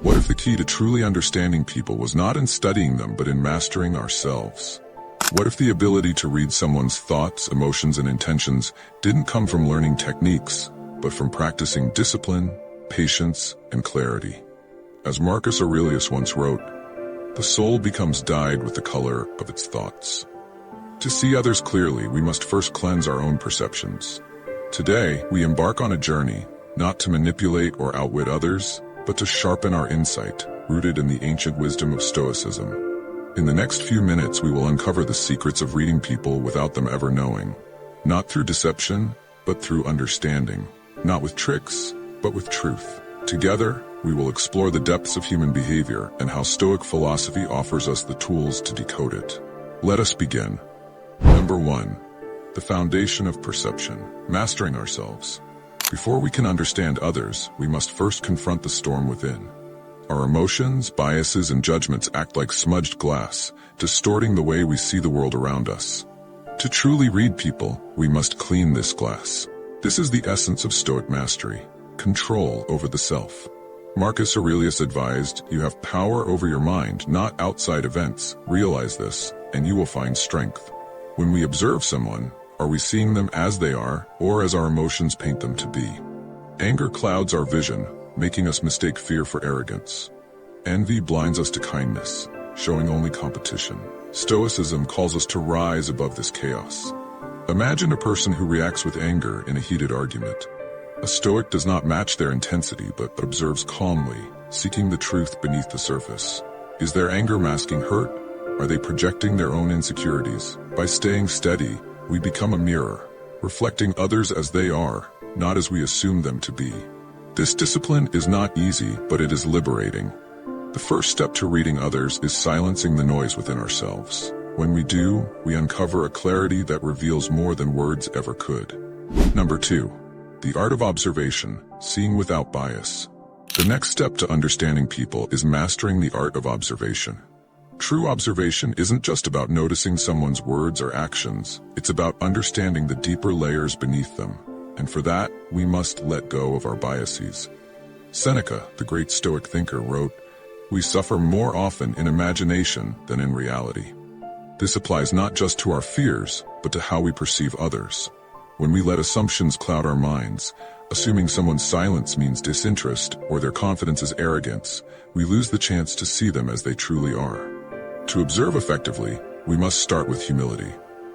What if the key to truly understanding people was not in studying them but in mastering ourselves? What if the ability to read someone's thoughts, emotions, and intentions didn't come from learning techniques, but from practicing discipline, patience, and clarity? As Marcus Aurelius once wrote, "The soul becomes dyed with the color of its thoughts." To see others clearly, we must first cleanse our own perceptions. Today, we embark on a journey, not to manipulate or outwit others, but to sharpen our insight, rooted in the ancient wisdom of Stoicism. In the next few minutes, we will uncover the secrets of reading people without them ever knowing. Not through deception, but through understanding. Not with tricks, but with truth. Together, we will explore the depths of human behavior and how Stoic philosophy offers us the tools to decode it. Let us begin. Number 1. The foundation of perception, mastering ourselves. Before we can understand others, we must first confront the storm within. Our emotions, biases, and judgments act like smudged glass, distorting the way we see the world around us. To truly read people, we must clean this glass. This is the essence of Stoic mastery, control over the self. Marcus Aurelius advised, "You have power over your mind, not outside events. Realize this, and you will find strength." When we observe someone, are we seeing them as they are, or as our emotions paint them to be? Anger clouds our vision, making us mistake fear for arrogance. Envy blinds us to kindness, showing only competition. Stoicism calls us to rise above this chaos. Imagine a person who reacts with anger in a heated argument. A Stoic does not match their intensity, but observes calmly, seeking the truth beneath the surface. Is their anger masking hurt? Are they projecting their own insecurities? By staying steady, we become a mirror, reflecting others as they are, not as we assume them to be. This discipline is not easy, but it is liberating. The first step to reading others is silencing the noise within ourselves. When we do, we uncover a clarity that reveals more than words ever could. Number 2. The art of observation, seeing without bias. The next step to understanding people is mastering the art of observation. True observation isn't just about noticing someone's words or actions, it's about understanding the deeper layers beneath them. And for that, we must let go of our biases. Seneca, the great Stoic thinker, wrote, "We suffer more often in imagination than in reality." This applies not just to our fears, but to how we perceive others. When we let assumptions cloud our minds, assuming someone's silence means disinterest or their confidence is arrogance, we lose the chance to see them as they truly are. To observe effectively, we must start with humility.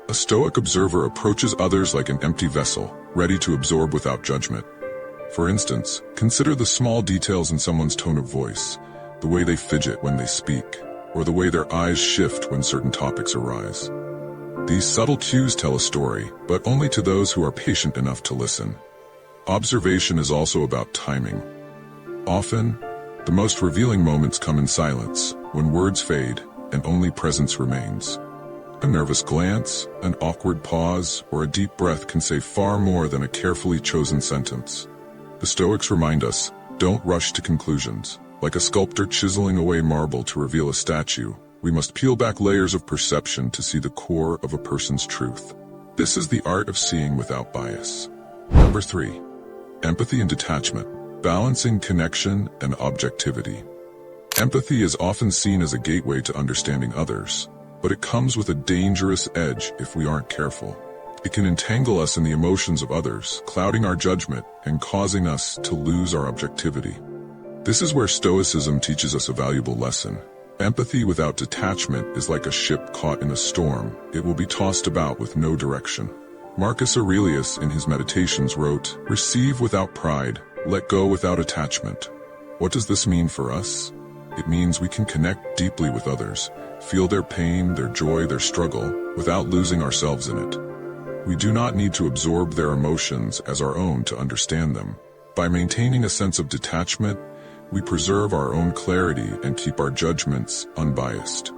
A Stoic observer approaches others like an empty vessel, ready to absorb without judgment. For instance, consider the small details in someone's tone of voice, the way they fidget when they speak, or the way their eyes shift when certain topics arise. These subtle cues tell a story, but only to those who are patient enough to listen. Observation is also about timing. Often, the most revealing moments come in silence, when words fade and only presence remains. A nervous glance, an awkward pause, or a deep breath can say far more than a carefully chosen sentence. The Stoics remind us, don't rush to conclusions. Like a sculptor chiseling away marble to reveal a statue, we must peel back layers of perception to see the core of a person's truth. This is the art of seeing without bias. Number 3. Empathy and detachment, balancing connection and objectivity. Empathy is often seen as a gateway to understanding others, but it comes with a dangerous edge if we aren't careful. It can entangle us in the emotions of others, clouding our judgment and causing us to lose our objectivity. This is where Stoicism teaches us a valuable lesson. Empathy without detachment is like a ship caught in a storm. It will be tossed about with no direction. Marcus Aurelius in his Meditations wrote, "Receive without pride, let go without attachment." What does this mean for us? It means we can connect deeply with others, feel their pain, their joy, their struggle, without losing ourselves in it. We do not need to absorb their emotions as our own to understand them. By maintaining a sense of detachment, we preserve our own clarity and keep our judgments unbiased.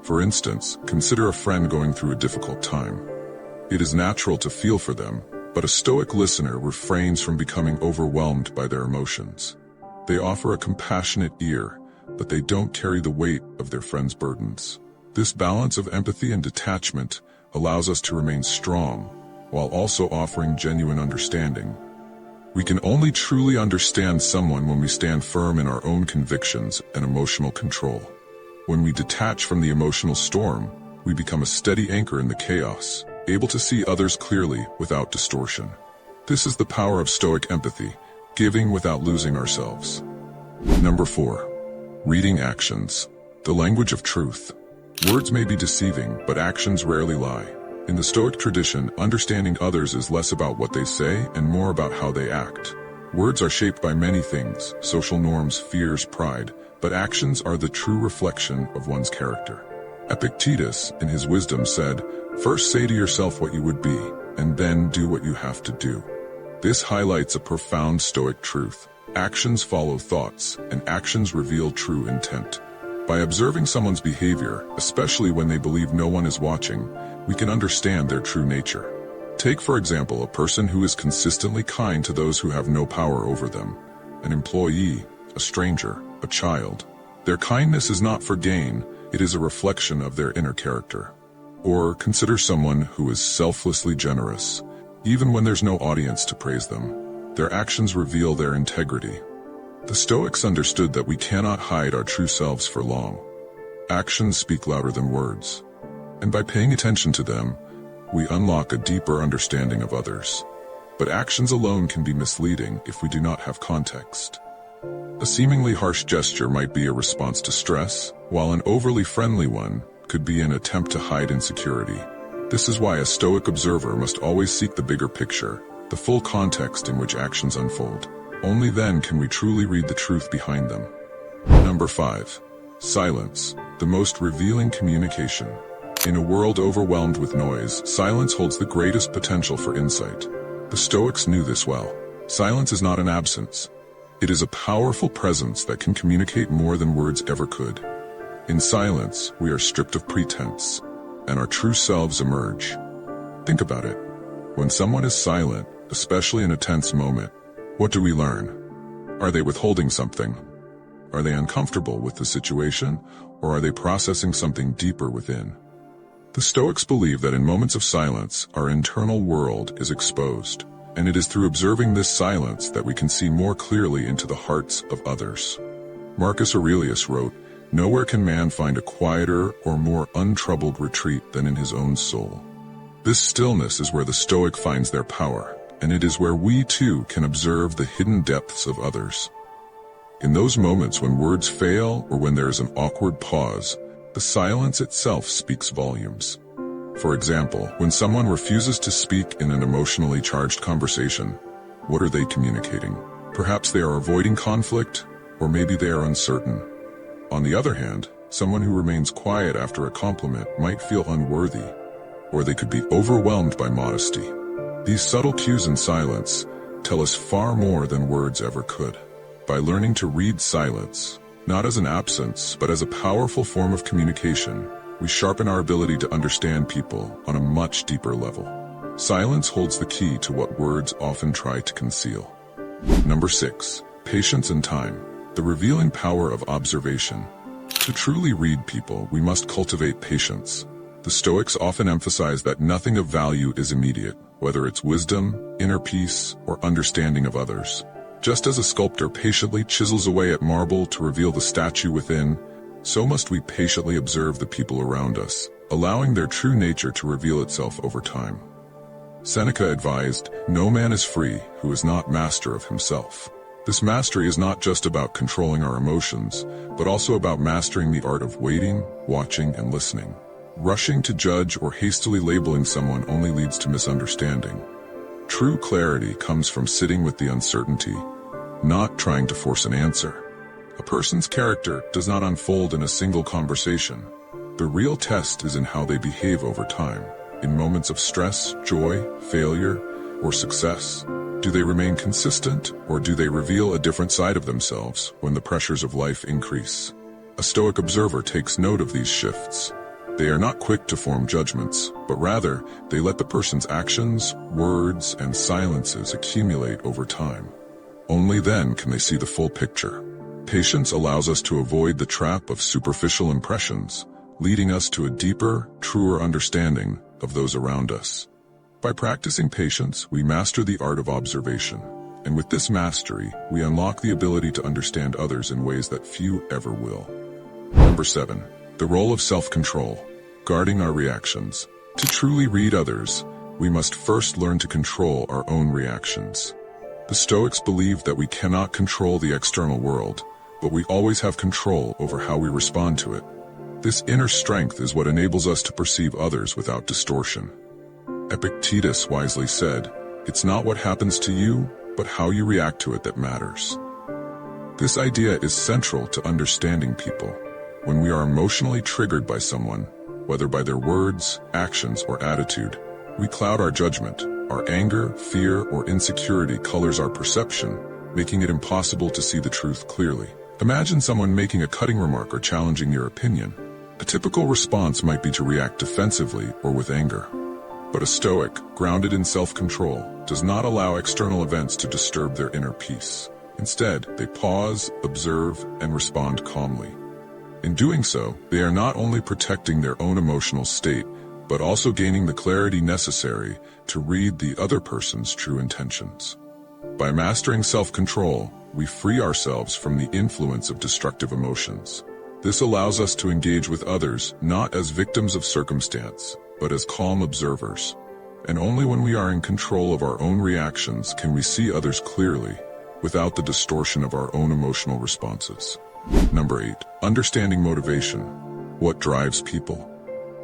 For instance, consider a friend going through a difficult time. It is natural to feel for them, but a Stoic listener refrains from becoming overwhelmed by their emotions. They offer a compassionate ear, but they don't carry the weight of their friend's burdens. This balance of empathy and detachment allows us to remain strong, while also offering genuine understanding. We can only truly understand someone when we stand firm in our own convictions and emotional control. When we detach from the emotional storm, we become a steady anchor in the chaos, able to see others clearly without distortion. This is the power of Stoic empathy, giving without losing ourselves. Number 4. Reading actions. The language of truth. Words may be deceiving, but actions rarely lie. In the Stoic tradition, understanding others is less about what they say and more about how they act. Words are shaped by many things: social norms, fears, pride, but actions are the true reflection of one's character. Epictetus, in his wisdom, said, "First say to yourself what you would be, and then do what you have to do." This highlights a profound Stoic truth. Actions follow thoughts, and actions reveal true intent. By observing someone's behavior, especially when they believe no one is watching, we can understand their true nature. Take, for example, a person who is consistently kind to those who have no power over them, an employee, a stranger, a child. Their kindness is not for gain, it is a reflection of their inner character. Or consider someone who is selflessly generous. Even when there's no audience to praise them, their actions reveal their integrity. The Stoics understood that we cannot hide our true selves for long. Actions speak louder than words. And by paying attention to them, we unlock a deeper understanding of others. But actions alone can be misleading if we do not have context. A seemingly harsh gesture might be a response to stress, while an overly friendly one could be an attempt to hide insecurity. This is why a Stoic observer must always seek the bigger picture, the full context in which actions unfold. Only then can we truly read the truth behind them. Number 5. Silence, the most revealing communication. In a world overwhelmed with noise, silence holds the greatest potential for insight. The Stoics knew this well. Silence is not an absence. It is a powerful presence that can communicate more than words ever could. In silence, we are stripped of pretense, and our true selves emerge. Think about it. When someone is silent, especially in a tense moment, what do we learn? Are they withholding something? Are they uncomfortable with the situation, or are they processing something deeper within? The Stoics believe that in moments of silence, our internal world is exposed, and it is through observing this silence that we can see more clearly into the hearts of others. Marcus Aurelius wrote, "Nowhere can man find a quieter or more untroubled retreat than in his own soul." This stillness is where the Stoic finds their power, and it is where we too can observe the hidden depths of others. In those moments when words fail or when there is an awkward pause, the silence itself speaks volumes. For example, when someone refuses to speak in an emotionally charged conversation, what are they communicating? Perhaps they are avoiding conflict, or maybe they are uncertain. On the other hand, someone who remains quiet after a compliment might feel unworthy, or they could be overwhelmed by modesty. These subtle cues in silence tell us far more than words ever could. By learning to read silence, not as an absence, but as a powerful form of communication, we sharpen our ability to understand people on a much deeper level. Silence holds the key to what words often try to conceal. Number 6. Patience and time. The revealing power of observation. To truly read people, we must cultivate patience. The Stoics often emphasize that nothing of value is immediate, whether it's wisdom, inner peace, or understanding of others. Just as a sculptor patiently chisels away at marble to reveal the statue within, so must we patiently observe the people around us, allowing their true nature to reveal itself over time. Seneca advised, "No man is free who is not master of himself." This mastery is not just about controlling our emotions, but also about mastering the art of waiting, watching, and listening. Rushing to judge or hastily labeling someone only leads to misunderstanding. True clarity comes from sitting with the uncertainty, not trying to force an answer. A person's character does not unfold in a single conversation. The real test is in how they behave over time, in moments of stress, joy, failure, or success. Do they remain consistent, or do they reveal a different side of themselves when the pressures of life increase? A Stoic observer takes note of these shifts. They are not quick to form judgments, but rather, they let the person's actions, words, and silences accumulate over time. Only then can they see the full picture. Patience allows us to avoid the trap of superficial impressions, leading us to a deeper, truer understanding of those around us. By practicing patience, we master the art of observation, And with this mastery, we unlock the ability to understand others in ways that few ever will. Number 7. The role of self-control, guarding our reactions. To truly read others, we must first learn to control our own reactions. The Stoics believed that we cannot control the external world, but we always have control over how we respond to it. This inner strength is what enables us to perceive others without distortion. Epictetus wisely said, "It's not what happens to you, but how you react to it that matters." This idea is central to understanding people. When we are emotionally triggered by someone, whether by their words, actions, or attitude, we cloud our judgment. Our anger, fear, or insecurity colors our perception, making it impossible to see the truth clearly. Imagine someone making a cutting remark or challenging your opinion. A typical response might be to react defensively or with anger. But a Stoic, grounded in self-control, does not allow external events to disturb their inner peace. Instead, they pause, observe, and respond calmly. In doing so, they are not only protecting their own emotional state, but also gaining the clarity necessary to read the other person's true intentions. By mastering self-control, we free ourselves from the influence of destructive emotions. This allows us to engage with others not as victims of circumstance, but as calm observers. And only when we are in control of our own reactions can we see others clearly, without the distortion of our own emotional responses. Number 8. Understanding motivation. What drives people?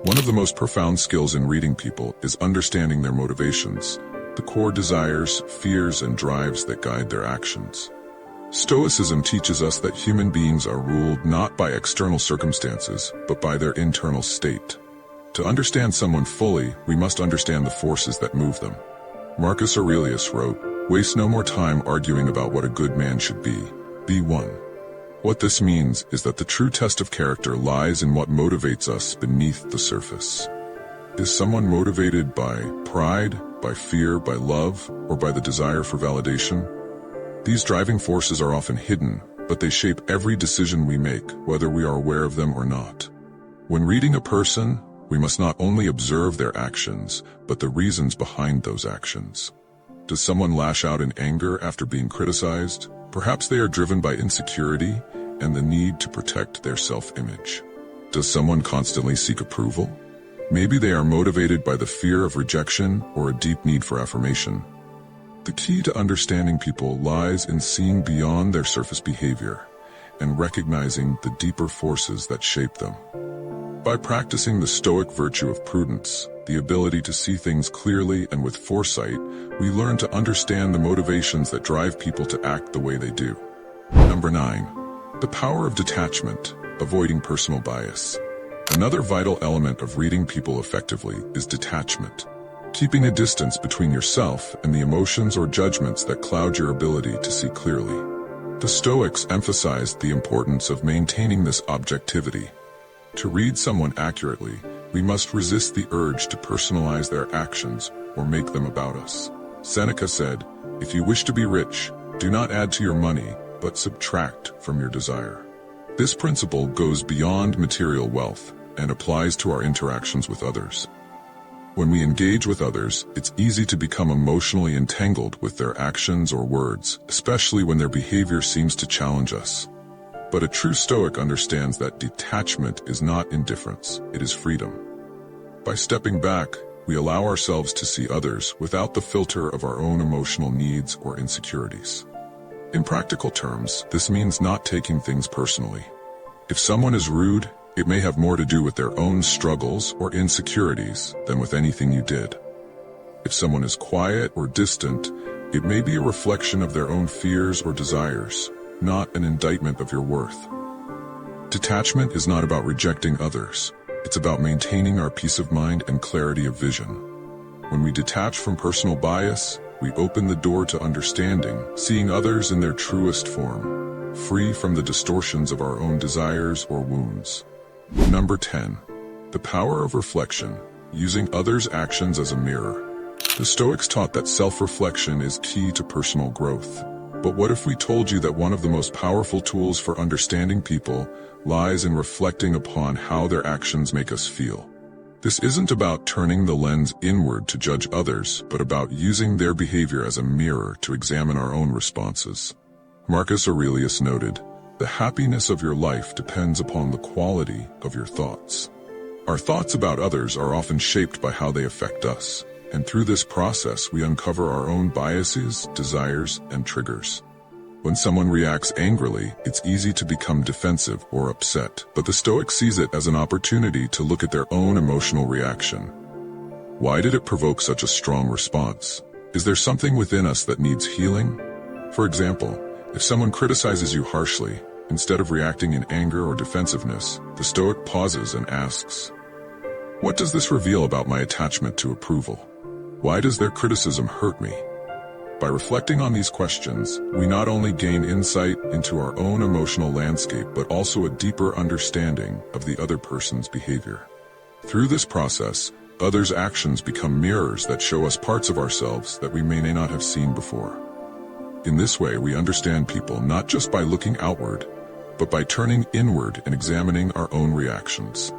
One of the most profound skills in reading people is understanding their motivations, the core desires, fears, and drives that guide their actions. Stoicism teaches us that human beings are ruled not by external circumstances, but by their internal state. To understand someone fully, we must understand the forces that move them. Marcus Aurelius wrote, "Waste no more time arguing about what a good man should be. Be one." What this means is that the true test of character lies in what motivates us beneath the surface. Is someone motivated by pride, by fear, by love, or by the desire for validation? These driving forces are often hidden, but they shape every decision we make, whether we are aware of them or not. When reading a person, we must not only observe their actions, but the reasons behind those actions. Does someone lash out in anger after being criticized? Perhaps they are driven by insecurity and the need to protect their self-image. Does someone constantly seek approval? Maybe they are motivated by the fear of rejection or a deep need for affirmation. The key to understanding people lies in seeing beyond their surface behavior and recognizing the deeper forces that shape them. By practicing the Stoic virtue of prudence, the ability to see things clearly and with foresight, we learn to understand the motivations that drive people to act the way they do. Number 9. The power of detachment, avoiding personal bias. Another vital element of reading people effectively is detachment. Keeping a distance between yourself and the emotions or judgments that cloud your ability to see clearly. The Stoics emphasized the importance of maintaining this objectivity. To read someone accurately, we must resist the urge to personalize their actions or make them about us. Seneca said, "If you wish to be rich, do not add to your money, but subtract from your desire." This principle goes beyond material wealth and applies to our interactions with others. When we engage with others, it's easy to become emotionally entangled with their actions or words, especially when their behavior seems to challenge us. But a true Stoic understands that detachment is not indifference, it is freedom. By stepping back, we allow ourselves to see others without the filter of our own emotional needs or insecurities. In practical terms, this means not taking things personally. If someone is rude, it may have more to do with their own struggles or insecurities than with anything you did. If someone is quiet or distant, it may be a reflection of their own fears or desires, not an indictment of your worth. Detachment is not about rejecting others. It's about maintaining our peace of mind and clarity of vision. When we detach from personal bias, we open the door to understanding, seeing others in their truest form, free from the distortions of our own desires or wounds. Number 10. The power of reflection, using others' actions as a mirror. The Stoics taught that self-reflection is key to personal growth. But what if we told you that one of the most powerful tools for understanding people lies in reflecting upon how their actions make us feel? This isn't about turning the lens inward to judge others, but about using their behavior as a mirror to examine our own responses. Marcus Aurelius noted, "The happiness of your life depends upon the quality of your thoughts." Our thoughts about others are often shaped by how they affect us, and through this process we uncover our own biases, desires, and triggers. When someone reacts angrily, it's easy to become defensive or upset, but the Stoic sees it as an opportunity to look at their own emotional reaction. Why did it provoke such a strong response? Is there something within us that needs healing? For example, if someone criticizes you harshly, instead of reacting in anger or defensiveness, the Stoic pauses and asks, "What does this reveal about my attachment to approval? Why does their criticism hurt me?" By reflecting on these questions, we not only gain insight into our own emotional landscape but also a deeper understanding of the other person's behavior. Through this process, others' actions become mirrors that show us parts of ourselves that we may not have seen before. In this way, we understand people not just by looking outward, but by turning inward and examining our own reactions.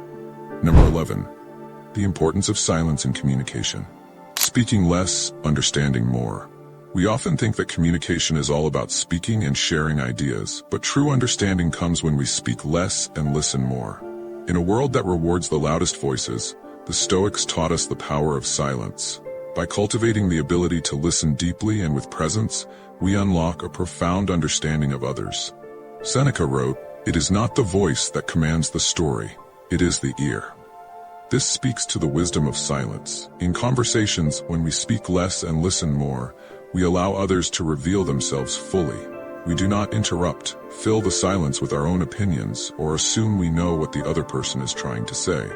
Number 11. The importance of silence in communication. Speaking less, understanding more. We often think that communication is all about speaking and sharing ideas, but true understanding comes when we speak less and listen more. In a world that rewards the loudest voices, the Stoics taught us the power of silence. By cultivating the ability to listen deeply and with presence, we unlock a profound understanding of others. Seneca wrote, "It is not the voice that commands the story, it is the ear." This speaks to the wisdom of silence. In conversations, when we speak less and listen more, we allow others to reveal themselves fully. We do not interrupt, fill the silence with our own opinions, or assume we know what the other person is trying to say.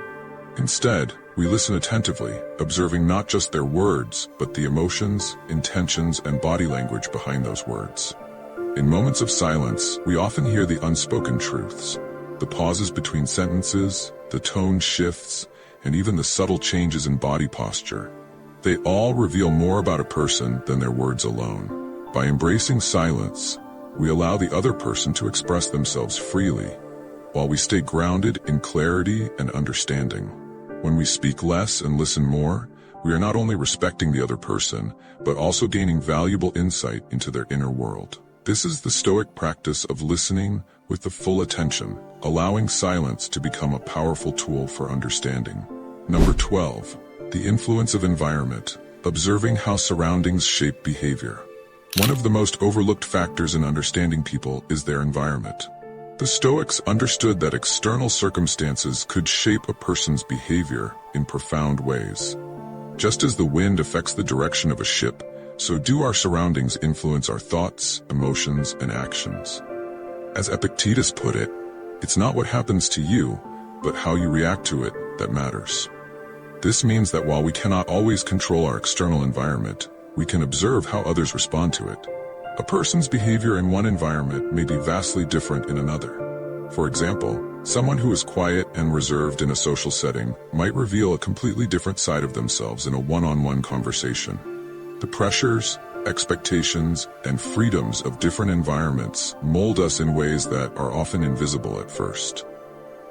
Instead, we listen attentively, observing not just their words, but the emotions, intentions, and body language behind those words. In moments of silence, we often hear the unspoken truths, the pauses between sentences, the tone shifts, and even the subtle changes in body posture. They all reveal more about a person than their words alone. By embracing silence, we allow the other person to express themselves freely, while we stay grounded in clarity and understanding. When we speak less and listen more, we are not only respecting the other person, but also gaining valuable insight into their inner world. This is the Stoic practice of listening with the full attention, allowing silence to become a powerful tool for understanding. Number 12. The influence of environment. Observing how surroundings shape behavior. One of the most overlooked factors in understanding people is their environment. The Stoics understood that external circumstances could shape a person's behavior in profound ways. Just as the wind affects the direction of a ship, so do our surroundings influence our thoughts, emotions, and actions. As Epictetus put it, it's not what happens to you, but how you react to it that matters. This means that while we cannot always control our external environment, we can observe how others respond to it. A person's behavior in one environment may be vastly different in another. For example, someone who is quiet and reserved in a social setting might reveal a completely different side of themselves in a one-on-one conversation. The pressures, expectations, and freedoms of different environments mold us in ways that are often invisible at first.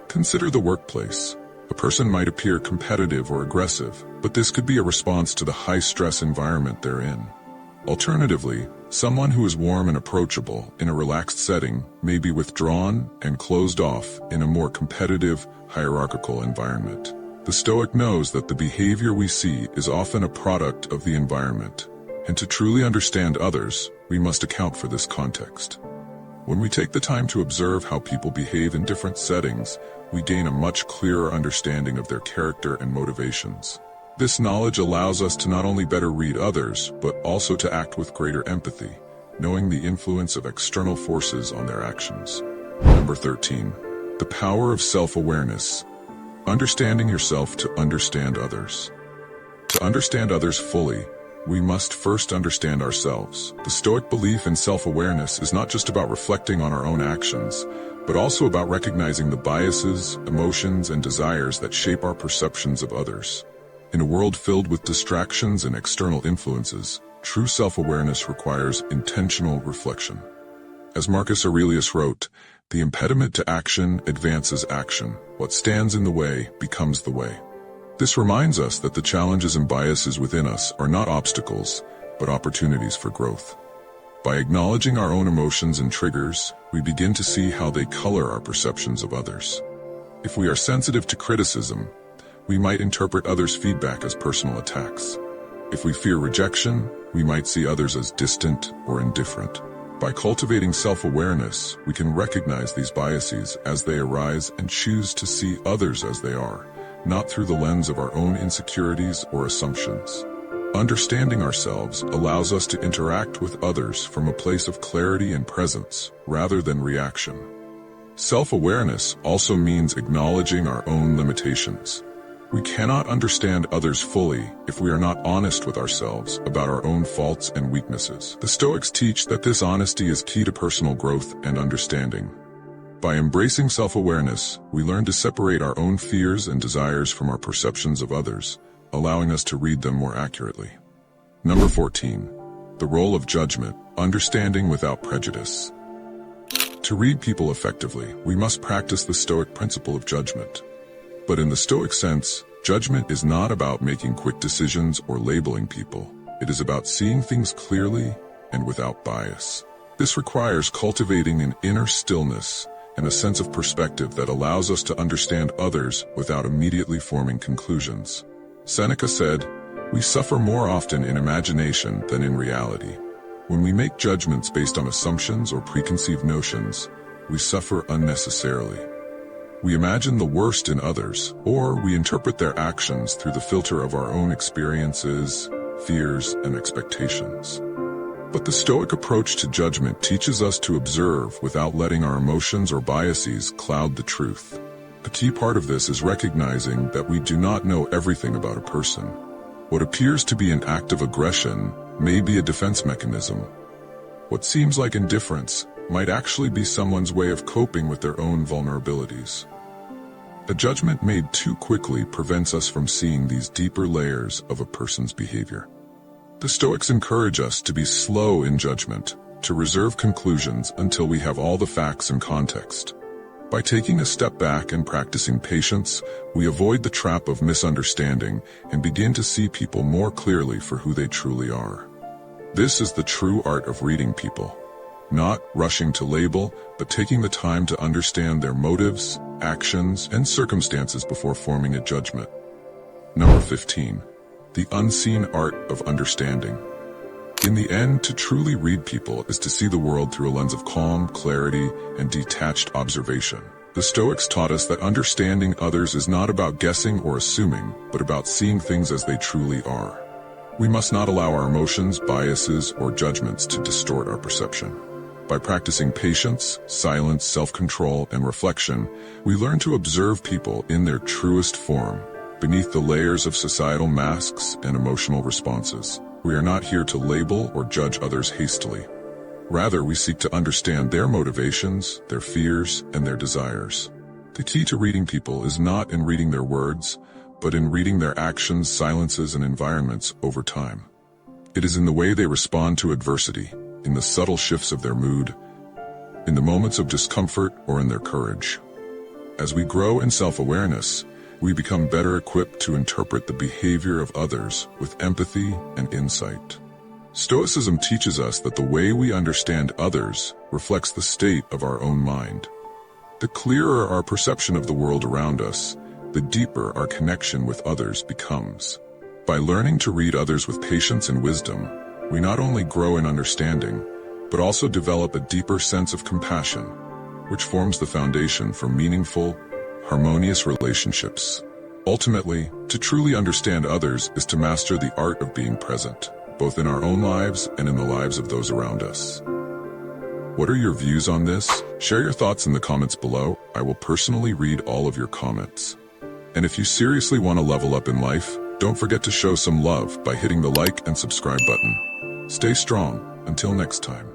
Consider the workplace. A person might appear competitive or aggressive, but this could be a response to the high-stress environment they're in. Alternatively, someone who is warm and approachable in a relaxed setting may be withdrawn and closed off in a more competitive, hierarchical environment. The Stoic knows that the behavior we see is often a product of the environment, and to truly understand others, we must account for this context. When we take the time to observe how people behave in different settings, we gain a much clearer understanding of their character and motivations. This knowledge allows us to not only better read others, but also to act with greater empathy, knowing the influence of external forces on their actions. Number 13. The power of self-awareness. Understanding yourself to understand others. To understand others fully, we must first understand ourselves. The Stoic belief in self-awareness is not just about reflecting on our own actions, but also about recognizing the biases, emotions, and desires that shape our perceptions of others. In a world filled with distractions and external influences, true self-awareness requires intentional reflection. As Marcus Aurelius wrote, "The impediment to action advances action. What stands in the way becomes the way." This reminds us that the challenges and biases within us are not obstacles, but opportunities for growth. By acknowledging our own emotions and triggers, we begin to see how they color our perceptions of others. If we are sensitive to criticism, we might interpret others' feedback as personal attacks. If we fear rejection, we might see others as distant or indifferent. By cultivating self-awareness, we can recognize these biases as they arise and choose to see others as they are, not through the lens of our own insecurities or assumptions. Understanding ourselves allows us to interact with others from a place of clarity and presence, rather than reaction. Self-awareness also means acknowledging our own limitations. We cannot understand others fully if we are not honest with ourselves about our own faults and weaknesses. The Stoics teach that this honesty is key to personal growth and understanding. By embracing self-awareness, we learn to separate our own fears and desires from our perceptions of others, allowing us to read them more accurately. Number 14. The role of judgment, understanding without prejudice. To read people effectively, we must practice the Stoic principle of judgment. But in the Stoic sense, judgment is not about making quick decisions or labeling people. It is about seeing things clearly and without bias. This requires cultivating an inner stillness and a sense of perspective that allows us to understand others without immediately forming conclusions. Seneca said, "We suffer more often in imagination than in reality." When we make judgments based on assumptions or preconceived notions, we suffer unnecessarily. We imagine the worst in others, or we interpret their actions through the filter of our own experiences, fears, and expectations. But the Stoic approach to judgment teaches us to observe without letting our emotions or biases cloud the truth. A key part of this is recognizing that we do not know everything about a person. What appears to be an act of aggression may be a defense mechanism. What seems like indifference might actually be someone's way of coping with their own vulnerabilities. A judgment made too quickly prevents us from seeing these deeper layers of a person's behavior. The Stoics encourage us to be slow in judgment, to reserve conclusions until we have all the facts and context. By taking a step back and practicing patience, we avoid the trap of misunderstanding and begin to see people more clearly for who they truly are. This is the true art of reading people. Not rushing to label, but taking the time to understand their motives, actions, and circumstances before forming a judgment. Number 15. The unseen art of understanding. In the end, to truly read people is to see the world through a lens of calm, clarity, and detached observation. The Stoics taught us that understanding others is not about guessing or assuming, but about seeing things as they truly are. We must not allow our emotions, biases, or judgments to distort our perception. By practicing patience, silence, self-control, and reflection, we learn to observe people in their truest form, beneath the layers of societal masks and emotional responses. We are not here to label or judge others hastily. Rather, we seek to understand their motivations, their fears, and their desires. The key to reading people is not in reading their words, but in reading their actions, silences, and environments over time. It is in the way they respond to adversity, in the subtle shifts of their mood, in the moments of discomfort, or in their courage. As we grow in self-awareness, we become better equipped to interpret the behavior of others with empathy and insight. Stoicism teaches us that the way we understand others reflects the state of our own mind. The clearer our perception of the world around us, the deeper our connection with others becomes. By learning to read others with patience and wisdom, we not only grow in understanding, but also develop a deeper sense of compassion, which forms the foundation for meaningful, harmonious relationships. Ultimately, to truly understand others is to master the art of being present, both in our own lives and in the lives of those around us. What are your views on this? Share your thoughts in the comments below. I will personally read all of your comments. And if you seriously want to level up in life, don't forget to show some love by hitting the like and subscribe button. Stay strong. Until next time.